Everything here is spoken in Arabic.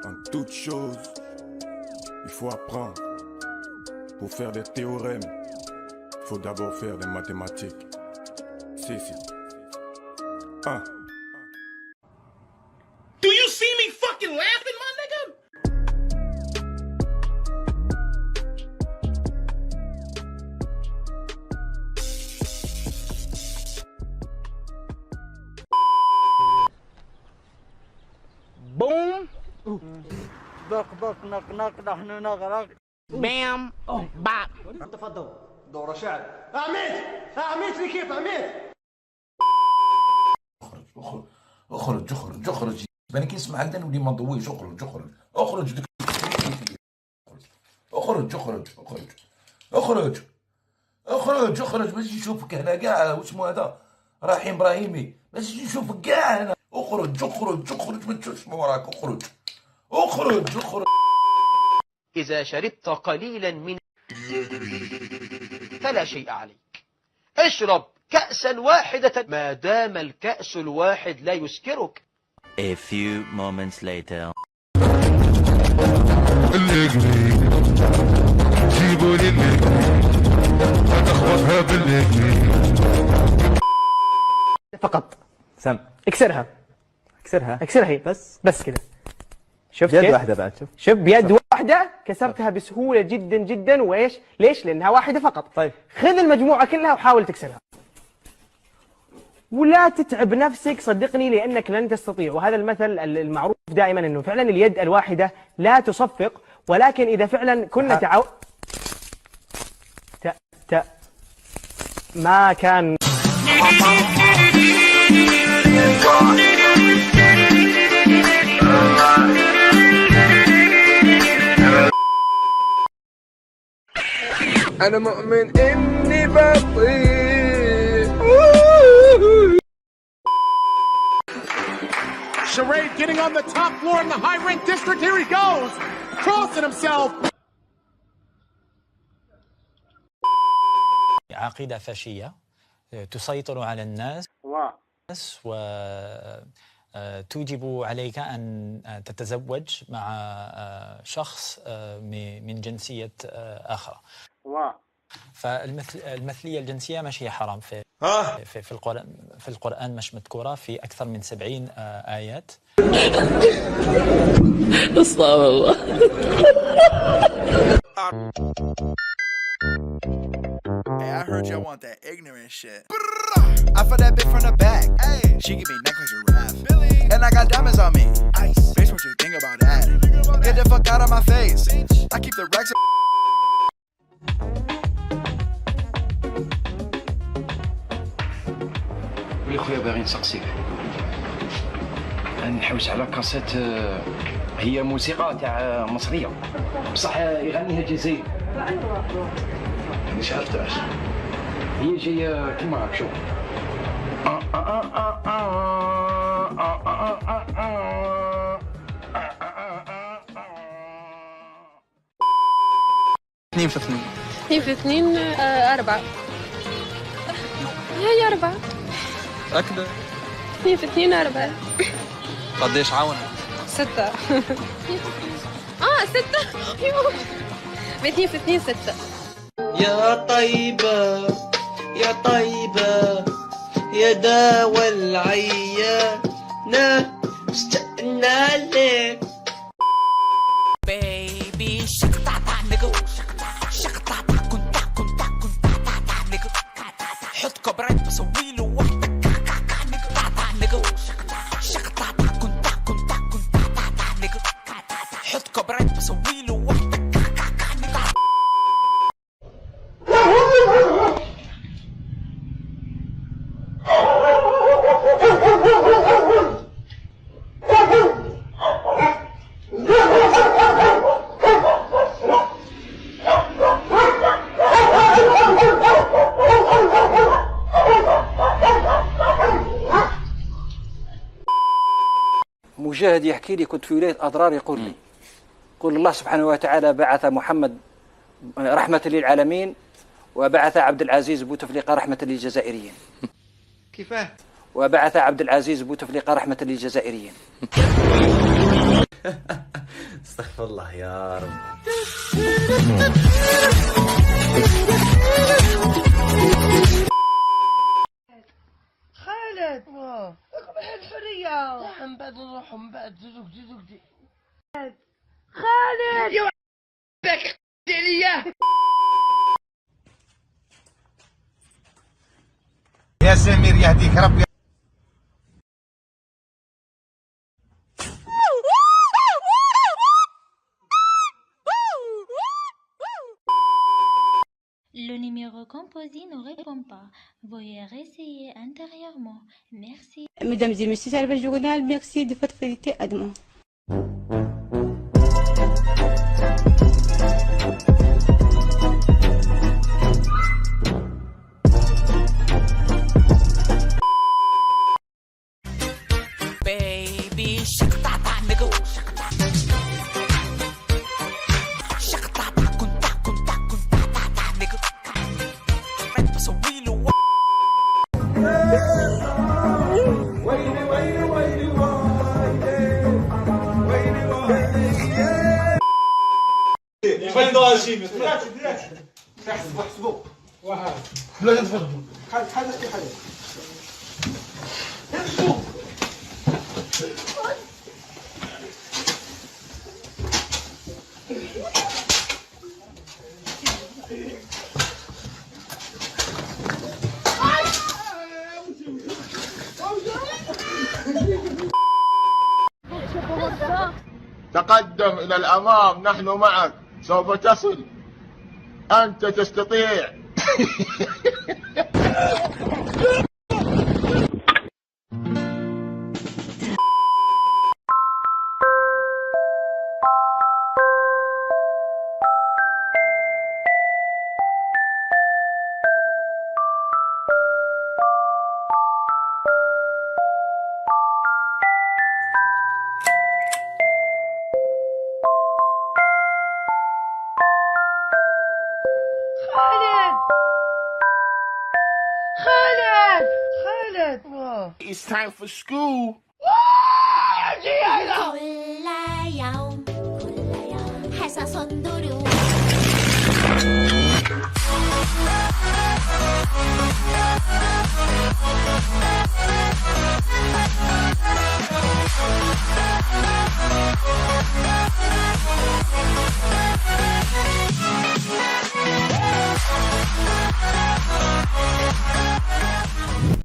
En toute chose, il faut apprendre. Pour faire des théorèmes, il faut d'abord faire des mathématiques. Si. 1. Do you see me fucking laughing, my nigga? Boom. بق نق نحن نغرق. Bam. Bop. تفضل. دورة شعر. عميت في كيف عميت. اخرج انا كنسمع عندنا ولي ما نضويش. اخرج اخرج ما تجي نشوفك هنا كاع. واسمو هذا رحيم ابراهيمي، ما تجي نشوفك كاع هنا. اخرج ما تشوفش ما وراك. اخرج إذا شربت قليلا من فلا شيء عليك. اشرب كأسا واحدة ما دام الكأس الواحد لا يسكرك. A few moments later. فقط سم اكسرها هي بس كده. شفت بيد كيف؟ واحدة بعد. شوف بيد واحدة كسرتها بسهولة جدا جدا. وايش؟ ليش؟ لأنها واحدة فقط. طيب خذ المجموعة كلها وحاول تكسرها، ولا تتعب نفسك صدقني لأنك لن تستطيع. وهذا المثل المعروف دائما أنه فعلا اليد الواحدة لا تصفق، ولكن إذا فعلا كنا ما كان أنا مؤمن إني بطيء. Charade getting on the top floor in the high rank district. Here he goes. Crossing himself. عقيدة فاشية تسيطر على الناس وتوجب عليك أن تتزوج مع شخص من جنسية أخرى. فالمثلية الجنسية ماشي حرام في القرآن مش مذكورة في أكثر من 70 آيات. استغفر الله. Hey, I heard y'all want that ignorant shit. I feel that bitch from the back. Hey, she give me neck like giraffe. And I got diamonds on me. Ice. Bitch, what you think about that? Get the fuck out of my face. I keep the racks. قولي خويا باغي نسقسيك، نحوس على كاسيت هي موسيقى تاع مصرية بصح يغنيها جزائري. مش عرفتهاش، هي جاية كيما هاك. شوف اثنين في اثنين. 2 في 2 4. هي 4. أكده. 2 في 2 4. قديش عاونك؟ 6. 6. 2 في 2 6. يا طيبة يا طيبة يا داوى العيانة اشتقنا لك. Baby, shakata nigga, shakata kunta nigga. حط كبرات بسويله واحدة nigga. شكتا كنتا nigga. حط كبرات بسويله واحدة nigga. مجاهد يحكي لي كنت في ولاية أضرار يقول الله سبحانه وتعالى بعث محمد رحمة للعالمين وبعث عبد العزيز بوتفليقة رحمة للجزائريين. كيفاه؟ وبعث عبد العزيز بوتفليقة رحمة للجزائريين. استغفر الله يا رب. خالد لكم الحرية من بعد نروحوا من بعد زوجتي خالد يا باك عليا يا سمير يهديك ربي. Le numéro composé ne répond pas. Veuillez réessayer intérieurement. Merci. Mesdames et messieurs, c'est le journal. Merci de votre fidélité. À demain. Baby, shakata nigga, فين ضاجين احسبوا واحد لا تفضلوا حاجه في حاجه تقدم إلى الأمام، نحن معك، سوف تصل، أنت تستطيع. It's time for school. كل يوم حصص دروس